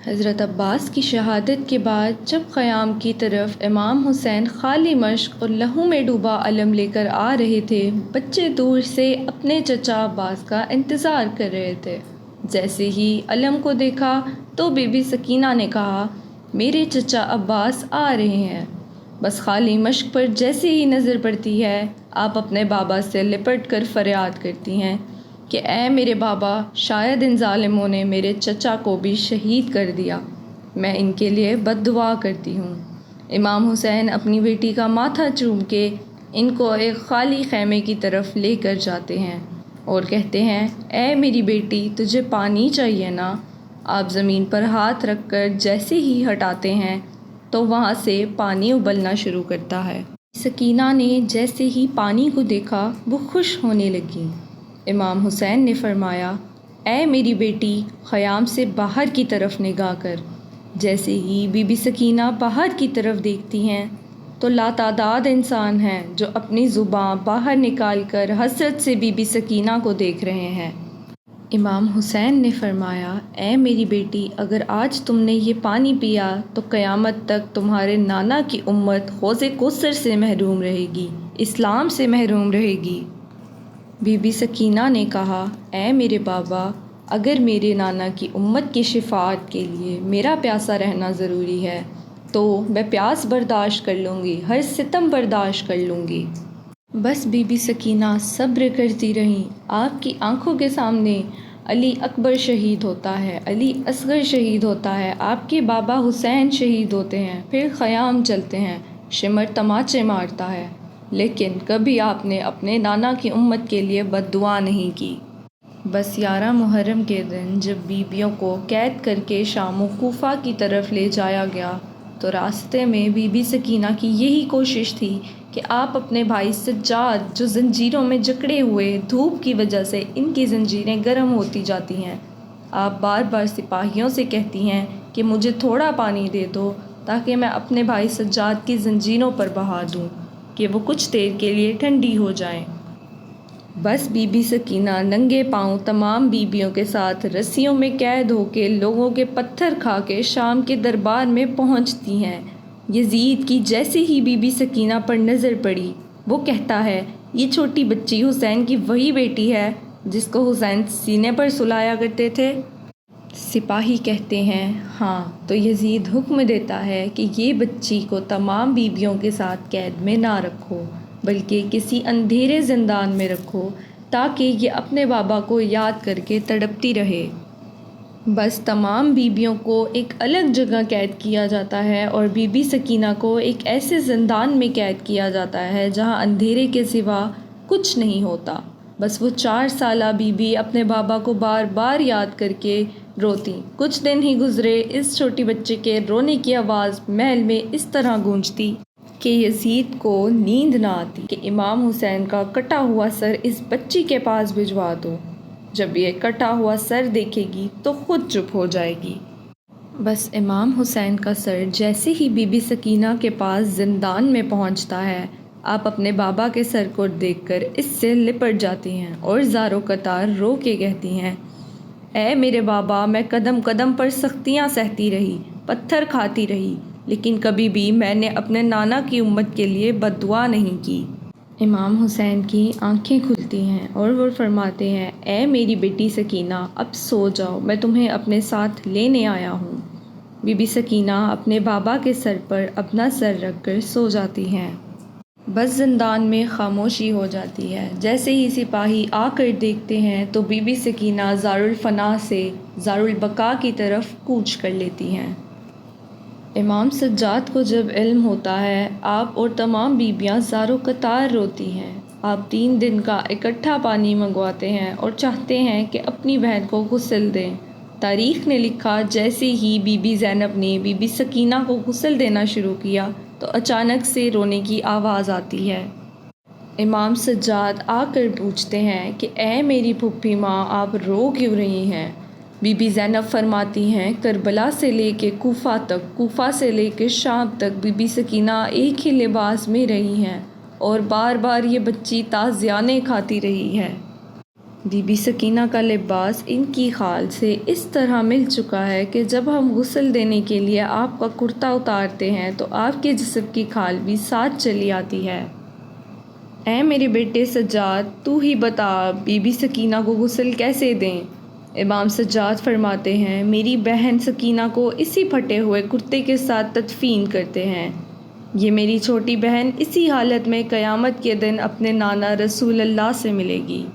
حضرت عباس کی شہادت کے بعد جب قیام کی طرف امام حسین خالی مشق اور لہو میں ڈوبا علم لے کر آ رہے تھے، بچے دور سے اپنے چچا عباس کا انتظار کر رہے تھے۔ جیسے ہی علم کو دیکھا تو بی بی سکینہ نے کہا، میرے چچا عباس آ رہے ہیں۔ بس خالی مشق پر جیسے ہی نظر پڑتی ہے، آپ اپنے بابا سے لپٹ کر فریاد کرتی ہیں کہ اے میرے بابا، شاید ان ظالموں نے میرے چچا کو بھی شہید کر دیا، میں ان کے لیے بد دعا کرتی ہوں۔ امام حسین اپنی بیٹی کا ماتھا چوم کے ان کو ایک خالی خیمے کی طرف لے کر جاتے ہیں اور کہتے ہیں، اے میری بیٹی، تجھے پانی چاہیے نا؟ آپ زمین پر ہاتھ رکھ کر جیسے ہی ہٹاتے ہیں تو وہاں سے پانی ابلنا شروع کرتا ہے۔ سکینہ نے جیسے ہی پانی کو دیکھا وہ خوش ہونے لگی۔ امام حسین نے فرمایا، اے میری بیٹی، خیام سے باہر کی طرف نگاہ کر۔ جیسے ہی بی بی سکینہ باہر کی طرف دیکھتی ہیں تو لاتعداد انسان ہیں جو اپنی زباں باہر نکال کر حسرت سے بی بی سکینہ کو دیکھ رہے ہیں۔ امام حسین نے فرمایا، اے میری بیٹی، اگر آج تم نے یہ پانی پیا تو قیامت تک تمہارے نانا کی امت حوض کوثر سے محروم رہے گی، اسلام سے محروم رہے گی۔ بی بی سکینہ نے کہا، اے میرے بابا، اگر میرے نانا کی امت کی شفاعت کے لیے میرا پیاسا رہنا ضروری ہے تو میں پیاس برداشت کر لوں گی، ہر ستم برداشت کر لوں گی۔ بس بی بی سکینہ صبر کرتی رہیں۔ آپ کی آنکھوں کے سامنے علی اکبر شہید ہوتا ہے، علی اصغر شہید ہوتا ہے، آپ کے بابا حسین شہید ہوتے ہیں، پھر خیام چلتے ہیں، شمر تماچے مارتا ہے، لیکن کبھی آپ نے اپنے نانا کی امت کے لیے بد دعا نہیں کی۔ بس 11 محرم کے دن جب بیبیوں کو قید کر کے شام و کوفہ کی طرف لے جایا گیا تو راستے میں بی بی سکینہ کی یہی کوشش تھی کہ آپ اپنے بھائی سجاد، جو زنجیروں میں جکڑے ہوئے، دھوپ کی وجہ سے ان کی زنجیریں گرم ہوتی جاتی ہیں، آپ بار بار سپاہیوں سے کہتی ہیں کہ مجھے تھوڑا پانی دے دو تاکہ میں اپنے بھائی سجاد کی زنجیروں پر بہا دوں کہ وہ کچھ دیر کے لیے ٹھنڈی ہو جائیں۔ بس بی بی سکینہ ننگے پاؤں تمام بیبیوں کے ساتھ رسیوں میں قید ہو کے لوگوں کے پتھر کھا کے شام کے دربار میں پہنچتی ہیں۔ یزید کی جیسے ہی بی بی سکینہ پر نظر پڑی، وہ کہتا ہے، یہ چھوٹی بچی حسین کی وہی بیٹی ہے جس کو حسین سینے پر سلایا کرتے تھے؟ سپاہی کہتے ہیں، ہاں۔ تو یزید حکم دیتا ہے کہ یہ بچی کو تمام بیبیوں کے ساتھ قید میں نہ رکھو بلکہ کسی اندھیرے زندان میں رکھو تاکہ یہ اپنے بابا کو یاد کر کے تڑپتی رہے۔ بس تمام بیبیوں کو ایک الگ جگہ قید کیا جاتا ہے اور بی بی سکینہ کو ایک ایسے زندان میں قید کیا جاتا ہے جہاں اندھیرے کے سوا کچھ نہیں ہوتا۔ بس وہ 4 سالہ بی بی اپنے بابا کو بار بار یاد کر کے روتی۔ کچھ دن ہی گزرے، اس چھوٹی بچے کے رونے کی آواز محل میں اس طرح گونجتی کہ یزید کو نیند نہ آتی کہ امام حسین کا کٹا ہوا سر اس بچی کے پاس بھجوا دو، جب یہ کٹا ہوا سر دیکھے گی تو خود چپ ہو جائے گی۔ بس امام حسین کا سر جیسے ہی بی بی سکینہ کے پاس زندان میں پہنچتا ہے، آپ اپنے بابا کے سر کو دیکھ کر اس سے لپٹ جاتی ہیں اور زارو قطار رو کے کہتی ہیں، اے میرے بابا، میں قدم قدم پر سختیاں سہتی رہی، پتھر کھاتی رہی، لیکن کبھی بھی میں نے اپنے نانا کی امت کے لیے بد دعا نہیں کی۔ امام حسین کی آنکھیں کھلتی ہیں اور وہ فرماتے ہیں، اے میری بیٹی سکینہ، اب سو جاؤ، میں تمہیں اپنے ساتھ لینے آیا ہوں۔ بی بی سکینہ اپنے بابا کے سر پر اپنا سر رکھ کر سو جاتی ہیں۔ بس زندان میں خاموشی ہو جاتی ہے۔ جیسے ہی سپاہی آ کر دیکھتے ہیں تو بی بی سکینہ دارالفنا سے دارالبقاء کی طرف کوچ کر لیتی ہیں۔ امام سجاد کو جب علم ہوتا ہے، آپ اور تمام بیبیاں زارو قطار روتی ہیں۔ آپ 3 دن کا اکٹھا پانی منگواتے ہیں اور چاہتے ہیں کہ اپنی بہن کو غسل دیں۔ تاریخ نے لکھا، جیسے ہی بی بی زینب نے بی بی سکینہ کو غسل دینا شروع کیا تو اچانک سے رونے کی آواز آتی ہے۔ امام سجاد آ کر پوچھتے ہیں کہ اے میری پھوپھی ماں، آپ رو کیوں رہی ہیں؟ بی بی زینب فرماتی ہیں، کربلا سے لے کے کوفہ تک، کوفہ سے لے کے شام تک بی بی سکینہ ایک ہی لباس میں رہی ہیں اور بار بار یہ بچی تازیانے کھاتی رہی ہے۔ بی بی سکینہ کا لباس ان کی خال سے اس طرح مل چکا ہے کہ جب ہم غسل دینے کے لیے آپ کا کرتا اتارتے ہیں تو آپ کے جسم کی خال بھی ساتھ چلی آتی ہے۔ اے میرے بیٹے سجاد، تو ہی بتا بی بی سکینہ کو غسل کیسے دیں؟ امام سجاد فرماتے ہیں، میری بہن سکینہ کو اسی پھٹے ہوئے کرتے کے ساتھ تدفین کرتے ہیں۔ یہ میری چھوٹی بہن اسی حالت میں قیامت کے دن اپنے نانا رسول اللہ سے ملے گی۔